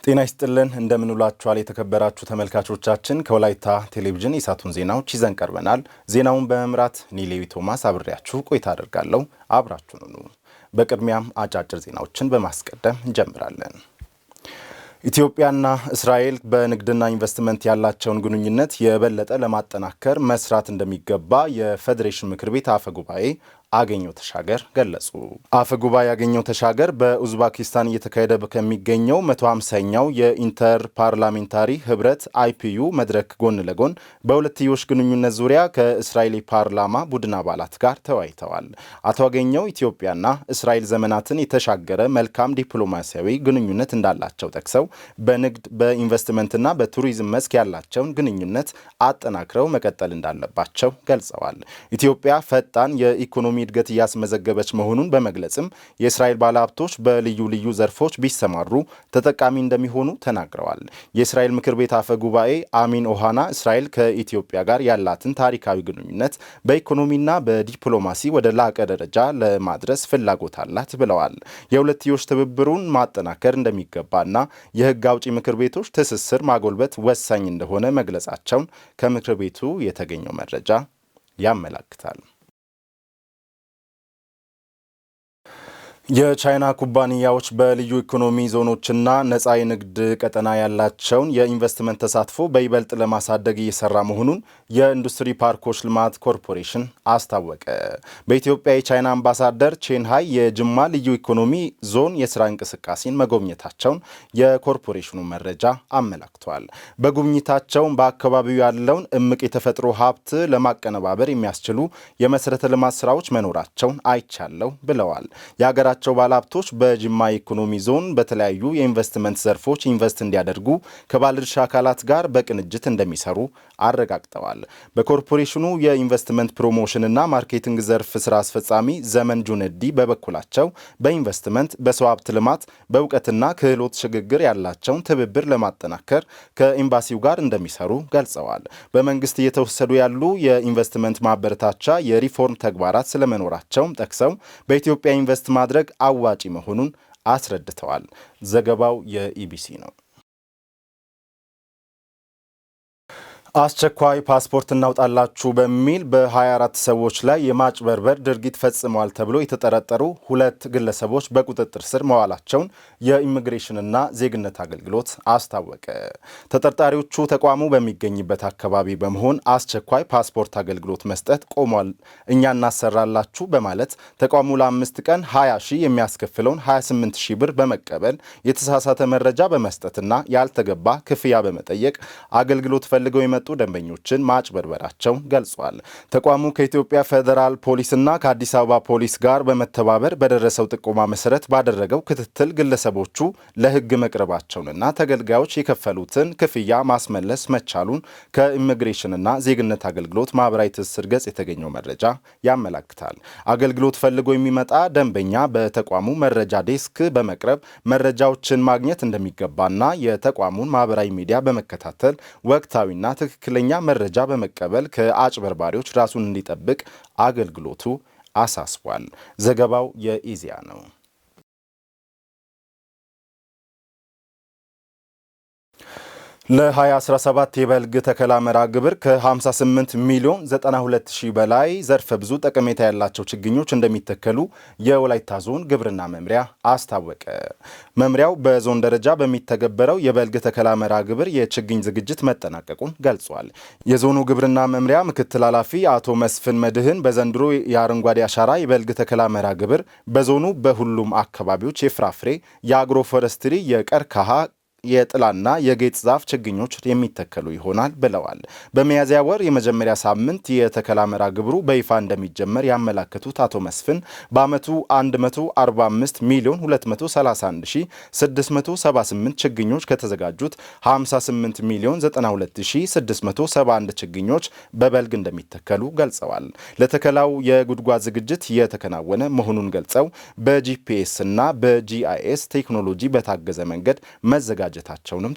ጤና ይስጥልን እንደምን ውላችኋል የተከበራችሁ ተመልካቾቻችን ከወላይታ ቴሌቪዥን የሳቱን ዜናዎች ይዘን ቀርበናል። ዜናውን በመምራት ኒሌዊ ቶማስ አብሬያችሁ ቆይታ አደርጋለሁ። አብራችሁን ሁኑ። በቅድሚያም አጫጭር ዜናዎችን በማስቀደም እንጀምራለን። ኢትዮጵያና እስራኤል በንግድና ኢንቨስትመንት ያላቸውን ግንኙነት የበለጠ ለማጠናከር መስራት እንደሚገባ የፌዴሬሽን ምክር ቤት አፈ ጉባኤ አገኘው ተሻገር ገለጹ። አፈ ጉባኤ አገኘው ተሻገር በኡዝቤኪስታን እየተካሄደ ከሚገኘው 150ኛው የኢንተር ፓርላሜንታሪ ህብረት አይፒዩ መድረክ ጎን ለጎን በሁለትዮሽ ግንኙነት ዙሪያ ከእስራኤል ፓርላማ ቡድን አባላት ጋር ተወያይተዋል። አቶ አገኘው ኢትዮጵያና እስራኤል ዘመናትን የተሻገረ መልካም ዲፕሎማሲያዊ ግንኙነት እንዳላቸው ጠቅሰው በንግድ በኢንቨስትመንትና በቱሪዝም መስክ ያላቸውን ግንኙነት አጠናክረው መቀጠል እንዳለባቸው ገልጸዋል። ኢትዮጵያ ፈጣን የኢኮኖሚ እድገት እያስመዘገበች መሆኑን በመግለጽም የእስራኤል ባለሀብቶች በልዩ ልዩ ዘርፎች ቢሰማሩ ተጠቃሚ እንደሚሆኑ ተናግረዋል። የእስራኤል ምክር ቤት አፈ ጉባኤ አሚን ኦሃና እስራኤል ከኢትዮጵያ ጋር ያላትን ታሪካዊ ግንኙነት በኢኮኖሚና በዲፕሎማሲ ወደ ላቀ ደረጃ ለማድረስ ፍላጎት አላት ብለዋል። የሁለትዮሽ ትብብሩን ማጠናከር እንደሚገባና የህግ አውጪ ምክር ቤቶች ትስስር ማጎልበት ወሳኝ እንደሆነ መግለጻቸውን ከምክር ቤቱ የተገኘው መረጃ ያመለክታል። የቻይና ኩባንያዎች በልዩ ኢኮኖሚ ዞኖችና ነፃ የንግድ ቀጠና ያላቸውን የኢንቨስትመንት ተሳትፎ በይበልጥ ለማሳደግ እየሰራ መሆኑን የኢንዱስትሪ ፓርኮች ልማት ኮርፖሬሽን አስታወቀ። በኢትዮጵያ የቻይና አምባሳደር ቼንሃይ የጅማ ልዩ ኢኮኖሚ ዞን የስራ እንቅስቃሴን መጎብኘታቸውን የኮርፖሬሽኑ መረጃ አመላክቷል። በጉብኝታቸውም በአካባቢው ያለውን እምቅ የተፈጥሮ ሀብት ለማቀነባበር የሚያስችሉ የመሰረተ ልማት ስራዎች መኖራቸውን አይቻለው ብለዋል። የሀገራቸው ባለሀብቶች በጅማ ኢኮኖሚ ዞን በተለያዩ የኢንቨስትመንት ዘርፎች ኢንቨስት እንዲያደርጉ ከባለድርሻ አካላት ጋር በቅንጅት እንደሚሰሩ አረጋግጠዋል። በኮርፖሬሽኑ የኢንቨስትመንት ፕሮሞሽንና ማርኬቲንግ ዘርፍ ስራ አስፈጻሚ ዘመን ጁነዲ በበኩላቸው በኢንቨስትመንት፣ በሰው ሀብት ልማት፣ በእውቀትና ክህሎት ሽግግር ያላቸውን ትብብር ለማጠናከር ከኤምባሲው ጋር እንደሚሰሩ ገልጸዋል። በመንግስት እየተወሰዱ ያሉ የኢንቨስትመንት ማበረታቻ የሪፎርም ተግባራት ስለመኖራቸውም ጠቅሰው በኢትዮጵያ ኢንቨስት ማድረግ አዋጪ መሆኑን አስረድተዋል። ዘገባው የኢቢሲ ነው። አስቸኳይ ፓስፖርት እናውጣላችሁ በሚል በ24 ሰዎች ላይ የማጭበርበር ድርጊት ፈጽመዋል ተብሎ የተጠረጠሩ 2 ግለሰቦች በቁጥጥር ስር መዋላቸውን የኢሚግሬሽንና ዜግነት አገልግሎት አስታወቀ። ተጠርጣሪዎቹ ተቋሙ በሚገኝበት አካባቢ በመሆን አስቸኳይ ፓስፖርት አገልግሎት መስጠት ቆሟል፣ እኛ እናሰራላችሁ በማለት ተቋሙ ለ5 ቀን 20 ሺህ የሚያስከፍለውን 28 ሺህ ብር በመቀበል የተሳሳተ መረጃ በመስጠትና ያልተገባ ክፍያ በመጠየቅ አገልግሎት ፈልገው የመጡ ደንበኞችን ማጭበርበራቸውን ገልጿል። ተቋሙ ከኢትዮጵያ ፌዴራል ፖሊስና ከአዲስ አበባ ፖሊስ ጋር በመተባበር በደረሰው ጥቆማ መሰረት ባደረገው ክትትል ግለሰቦቹ ለሕግ መቅረባቸውንና ተገልጋዮች የከፈሉትን ክፍያ ማስመለስ መቻሉን ከኢሚግሬሽንና ዜግነት አገልግሎት ማህበራዊ ትስስር ገጽ የተገኘው መረጃ ያመለክታል። አገልግሎት ፈልጎ የሚመጣ ደንበኛ በተቋሙ መረጃ ዴስክ በመቅረብ መረጃዎችን ማግኘት እንደሚገባና የተቋሙን ማህበራዊ ሚዲያ በመከታተል ወቅታዊና ትክክለኛ መረጃ በመቀበል ከአጭበርባሪዎች ራሱን እንዲጠብቅ አገልግሎቱ አሳስቧል። ዘገባው የኢዜአ ነው። ለ2017 የበልግ ተከላ መርሃ ግብር ከ58 ሚሊዮን 92 ሺህ በላይ ዘርፈ ብዙ ጠቀሜታ ያላቸው ችግኞች እንደሚተከሉ የወላይታ ዞን ግብርና መምሪያ አስታወቀ። መምሪያው በዞን ደረጃ በሚተገበረው የበልግ ተከላ መርሃ ግብር የችግኝ ዝግጅት መጠናቀቁን ገልጿል። የዞኑ ግብርና መምሪያ ምክትል ኃላፊ አቶ መስፍን መድህን በዘንድሮ የአረንጓዴ አሻራ የበልግ ተከላ መርሃ ግብር በዞኑ በሁሉም አካባቢዎች የፍራፍሬ፣ የአግሮ ፎረስትሪ፣ የቀርከሃ የጥላና የጌጥ ዛፍ ችግኞች የሚተከሉ ይሆናል ብለዋል። በሚያዝያ ወር የመጀመሪያ ሳምንት የተከላ መርሃ ግብሩ በይፋ እንደሚጀመር ያመላከቱት አቶ መስፍን በዓመቱ 145 ሚሊዮን 231678 ችግኞች ከተዘጋጁት 58 ሚሊዮን 92671 ችግኞች በበልግ እንደሚተከሉ ገልጸዋል። ለተከላው የጉድጓድ ዝግጅት የተከናወነ መሆኑን ገልጸው በጂፒኤስ እና በጂአይኤስ ቴክኖሎጂ በታገዘ መንገድ መዘጋጀታቸውንም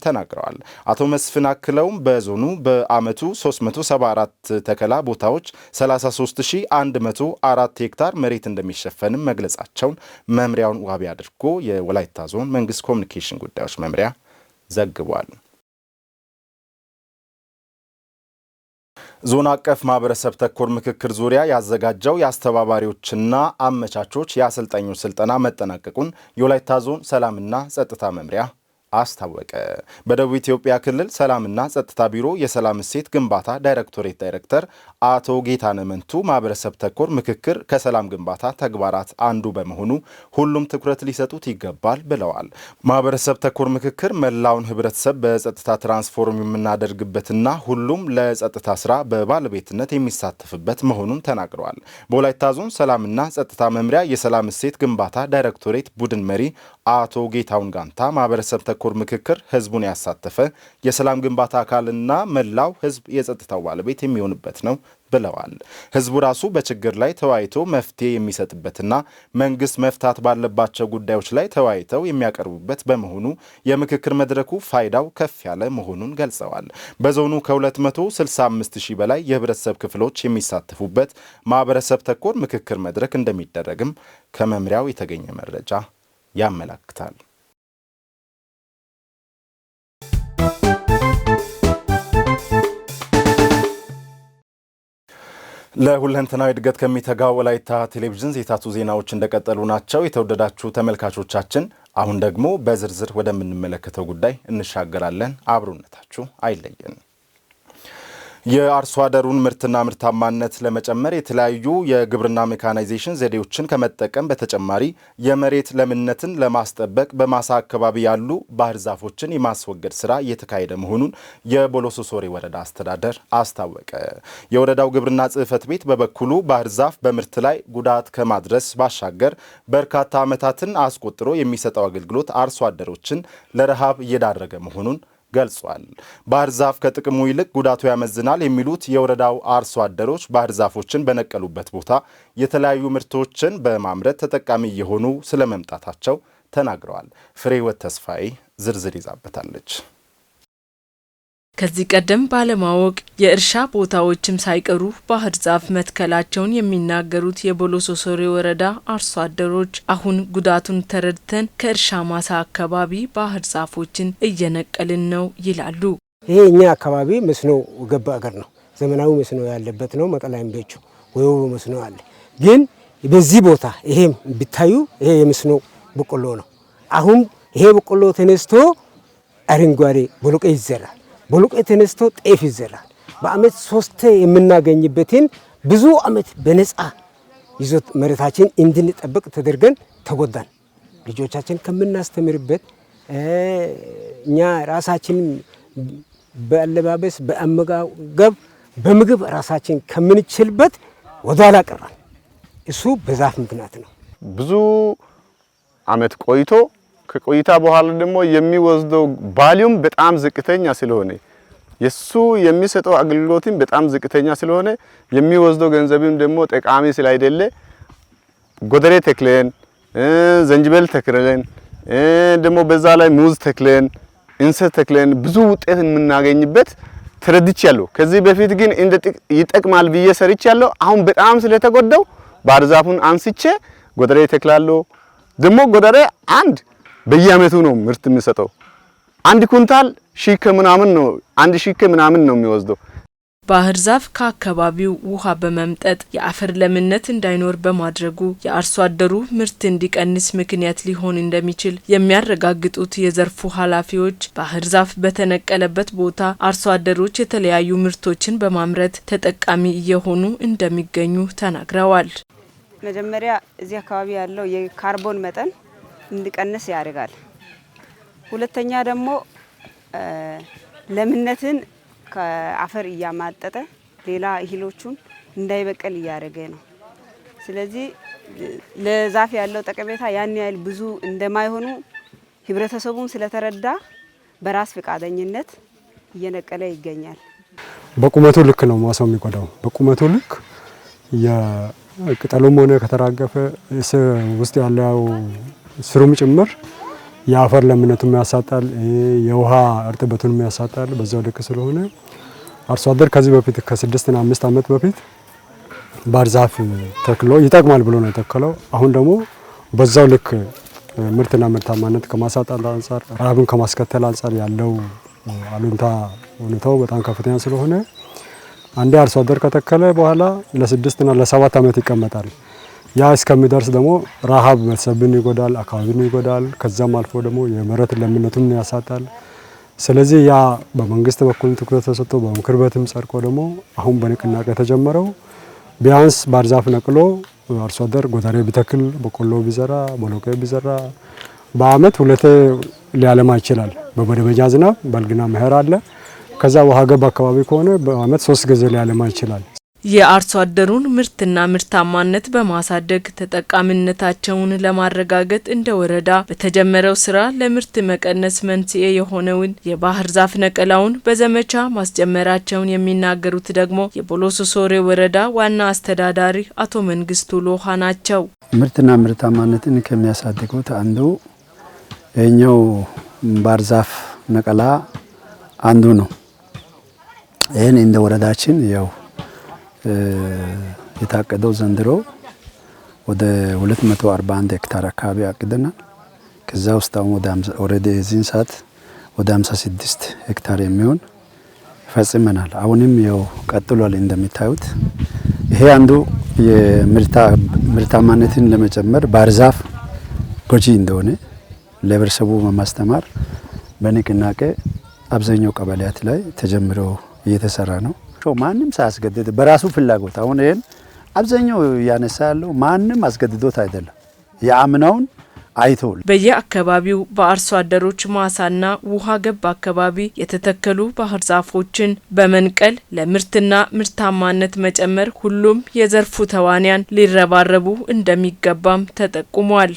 ተናግረዋል። አቶ መስፍን አክለውም በዞኑ በዓመቱ 374 ተከላ ቦታዎች 33104 ሄክታር መሬት እንደሚሸፈንም መግለጻቸውን መምሪያውን ዋቢ አድርጎ የወላይታ ዞን መንግስት ኮሚኒኬሽን ጉዳዮች መምሪያ ዘግቧል። ዞን አቀፍ ማህበረሰብ ተኮር ምክክር ዙሪያ ያዘጋጀው የአስተባባሪዎችና አመቻቾች የአሰልጣኞች ስልጠና መጠናቀቁን የወላይታ ዞን ሰላምና ጸጥታ መምሪያ አስታወቀ። በደቡብ ኢትዮጵያ ክልል ሰላምና ጸጥታ ቢሮ የሰላም እሴት ግንባታ ዳይሬክቶሬት ዳይሬክተር አቶ ጌታነህ መንቱ ማህበረሰብ ተኮር ምክክር ከሰላም ግንባታ ተግባራት አንዱ በመሆኑ ሁሉም ትኩረት ሊሰጡት ይገባል ብለዋል። ማህበረሰብ ተኮር ምክክር መላውን ህብረተሰብ በጸጥታ ትራንስፎርም የምናደርግበትና ሁሉም ለጸጥታ ስራ በባለቤትነት የሚሳተፍበት መሆኑን ተናግረዋል። በወላይታ ዞን ሰላምና ጸጥታ መምሪያ የሰላም እሴት ግንባታ ዳይሬክቶሬት ቡድን መሪ አቶ ጌታውን ጋንታ ማህበረሰብ ተኮር ምክክር ህዝቡን ያሳተፈ የሰላም ግንባታ አካልና መላው ህዝብ የጸጥታው ባለቤት የሚሆንበት ነው ብለዋል። ህዝቡ ራሱ በችግር ላይ ተወያይቶ መፍትሄ የሚሰጥበትና መንግስት መፍታት ባለባቸው ጉዳዮች ላይ ተወያይተው የሚያቀርቡበት በመሆኑ የምክክር መድረኩ ፋይዳው ከፍ ያለ መሆኑን ገልጸዋል። በዞኑ ከ265 ሺህ በላይ የህብረተሰብ ክፍሎች የሚሳተፉበት ማህበረሰብ ተኮር ምክክር መድረክ እንደሚደረግም ከመምሪያው የተገኘ መረጃ ያመለክታል። ለሁለንተናዊ እድገት ከሚተጋው ወላይታ ቴሌቪዥን የሰዓቱ ዜናዎች እንደቀጠሉ ናቸው። የተወደዳችሁ ተመልካቾቻችን፣ አሁን ደግሞ በዝርዝር ወደምንመለከተው ጉዳይ እንሻገራለን። አብሮነታችሁ አይለየን። የአርሶ አደሩን ምርትና ምርታማነት ለመጨመር የተለያዩ የግብርና ሜካናይዜሽን ዘዴዎችን ከመጠቀም በተጨማሪ የመሬት ለምነትን ለማስጠበቅ በማሳ አካባቢ ያሉ ባህር ዛፎችን የማስወገድ ስራ እየተካሄደ መሆኑን የቦሎሶ ሶሬ ወረዳ አስተዳደር አስታወቀ። የወረዳው ግብርና ጽሕፈት ቤት በበኩሉ ባህር ዛፍ በምርት ላይ ጉዳት ከማድረስ ባሻገር በርካታ ዓመታትን አስቆጥሮ የሚሰጠው አገልግሎት አርሶ አደሮችን ለረሃብ እየዳረገ መሆኑን ገልጿል። ባህር ዛፍ ከጥቅሙ ይልቅ ጉዳቱ ያመዝናል የሚሉት የወረዳው አርሶ አደሮች ባህር ዛፎችን በነቀሉበት ቦታ የተለያዩ ምርቶችን በማምረት ተጠቃሚ እየሆኑ ስለመምጣታቸው ተናግረዋል። ፍሬህይወት ተስፋዬ ዝርዝር ይዛበታለች። ከዚህ ቀደም ባለማወቅ የእርሻ ቦታዎችም ሳይቀሩ ባህር ዛፍ መትከላቸውን የሚናገሩት የቦሎሶ ሶሬ ወረዳ አርሶ አደሮች አሁን ጉዳቱን ተረድተን ከእርሻ ማሳ አካባቢ ባህር ዛፎችን እየነቀልን ነው ይላሉ። ይሄ እኛ አካባቢ መስኖ ገባ አገር ነው፣ ዘመናዊ መስኖ ያለበት ነው። መቀላይም ቤቹ ወይው መስኖ አለ። ግን በዚህ ቦታ ይሄም ቢታዩ ይሄ የመስኖ በቆሎ ነው። አሁን ይሄ በቆሎ ተነስቶ አረንጓዴ ቦሎቄ ይዘራል። ቦሎቄ ተነስቶ ጤፍ ይዘራል። በአመት 3 የምናገኝበትን ብዙ አመት በነፃ ይዞት መሬታችን እንድንጠብቅ ተደርገን ተጎዳን። ልጆቻችን ከምናስተምርበት እኛ ራሳችን በአለባበስ በአመጋገብ በምግብ ራሳችን ከምንችልበት ወደኋላ ቀረን። እሱ በዛፍ ምክንያት ነው። ብዙ አመት ቆይቶ ከቆይታ በኋላ ደግሞ የሚወስደው ቫልዩም በጣም ዝቅተኛ ስለሆነ የሱ የሚሰጠው አገልግሎትም በጣም ዝቅተኛ ስለሆነ የሚወስደው ገንዘብም ደግሞ ጠቃሚ ስላይደለ ጎደሬ ተክለን ዘንጅበል ተክለን ደግሞ በዛ ላይ ሙዝ ተክለን እንሰት ተክለን ብዙ ውጤት የምናገኝበት ተረድቻለሁ። ከዚህ በፊት ግን እንደ ይጠቅማል ብዬ ሰርቻለሁ። አሁን በጣም ስለተጎዳው ባህር ዛፉን አንስቼ ጎደሬ ተክላለሁ። ደግሞ ጎደሬ አንድ በየአመቱ ነው ምርት የሚሰጠው። አንድ ኩንታል ሺህ ምናምን ነው፣ 1000 ምናምን ነው የሚወስደው። ባህር ዛፍ ከአካባቢው ውሃ በመምጠጥ የአፈር ለምነት እንዳይኖር በማድረጉ የአርሶ አደሩ ምርት እንዲቀንስ ምክንያት ሊሆን እንደሚችል የሚያረጋግጡት የዘርፉ ኃላፊዎች ባህር ዛፍ በተነቀለበት ቦታ አርሶ አደሮች የተለያዩ ምርቶችን በማምረት ተጠቃሚ እየሆኑ እንደሚገኙ ተናግረዋል። መጀመሪያ እዚህ አካባቢ ያለው የካርቦን መጠን እንዲቀንስ ያደርጋል። ሁለተኛ ደግሞ ለምነትን ከአፈር እያማጠጠ ሌላ እህሎቹን እንዳይበቀል እያደረገ ነው። ስለዚህ ለዛፍ ያለው ጠቀሜታ ያን ያህል ብዙ እንደማይሆኑ ህብረተሰቡን ስለተረዳ በራስ ፈቃደኝነት እየነቀለ ይገኛል። በቁመቱ ልክ ነው ማሳው የሚቆዳው። በቁመቱ ልክ የቅጠሉም ሆነ ከተራገፈ ውስጥ ያለው ስሩም ጭምር የአፈር ለምነቱን ያሳጣል፣ የውሃ እርጥበቱን ያሳጣል። በዛው ልክ ስለሆነ አርሶ አደር ከዚህ በፊት ከ6 እና 5 አመት በፊት ባህር ዛፍ ተክሎ ይጠቅማል ብሎ ነው የተከለው። አሁን ደግሞ በዛው ልክ ምርትና ምርታማነት ከማሳጣት አንጻር ረሃብን ከማስከተል አንጻር ያለው አሉንታ ሁኔታው በጣም ከፍተኛ ስለሆነ አንዴ አርሶ አደር ከተከለ በኋላ ለ6 እና ለ7 ዓመት ይቀመጣል። ያ እስከሚደርስ ደግሞ ረሃብ ቤተሰብን ይጎዳል፣ አካባቢን ይጎዳል። ከዛም አልፎ ደግሞ የመሬት ለምነቱን ያሳጣል። ስለዚህ ያ በመንግስት በኩል ትኩረት ተሰጥቶ በምክር ቤትም ጸድቆ ደግሞ አሁን በንቅናቄ የተጀመረው ቢያንስ ባህር ዛፍ ነቅሎ አርሶ አደር ጎተሬ ቢተክል፣ በቆሎ ቢዘራ፣ ቦሎቄ ቢዘራ በአመት 2 ሊያለማ ይችላል። በመደበኛ ዝናብ በልግና መኸር አለ። ከዛ ውሃ ገብ አካባቢ ከሆነ በአመት 3 ጊዜ ሊያለማ ይችላል። የአርሶ አደሩን ምርትና ምርታማነት በማሳደግ ተጠቃሚነታቸውን ለማረጋገጥ እንደ ወረዳ በተጀመረው ስራ ለምርት መቀነስ መንስኤ የሆነውን የባህር ዛፍ ነቀላውን በዘመቻ ማስጀመራቸውን የሚናገሩት ደግሞ የቦሎሶ ሶሬ ወረዳ ዋና አስተዳዳሪ አቶ መንግስቱ ሎሃ ናቸው። ምርትና ምርታማነትን ከሚያሳድጉት አንዱ የኛው ባህር ዛፍ ነቀላ አንዱ ነው። ይህን እንደ ወረዳችን ያው የታቀደው ዘንድሮ ወደ 241 ሄክታር አካባቢ አቅደናል። ከዛ ውስጥ አሁን ወደ እዚህን ሰዓት ወደ 56 ሄክታር የሚሆን ፈጽመናል። አሁንም ያው ቀጥሏል። እንደሚታዩት ይሄ አንዱ የምርታማነትን ለመጨመር ባህር ዛፍ ጎጂ እንደሆነ ለህብረተሰቡ በማስተማር በንቅናቄ አብዛኛው ቀበሌያት ላይ ተጀምሮ እየተሰራ ነው። ማንም ሳያስገድድ በራሱ ፍላጎት አሁን ይሄን አብዛኛው ያነሳ ያለው ማንም አስገድዶት አይደለም። የአምናውን አይቶ በየአካባቢው በአርሶ አደሮች ማሳና ውሃ ገብ አካባቢ የተተከሉ ባህር ዛፎችን በመንቀል ለምርትና ምርታማነት መጨመር ሁሉም የዘርፉ ተዋንያን ሊረባረቡ እንደሚገባም ተጠቁሟል።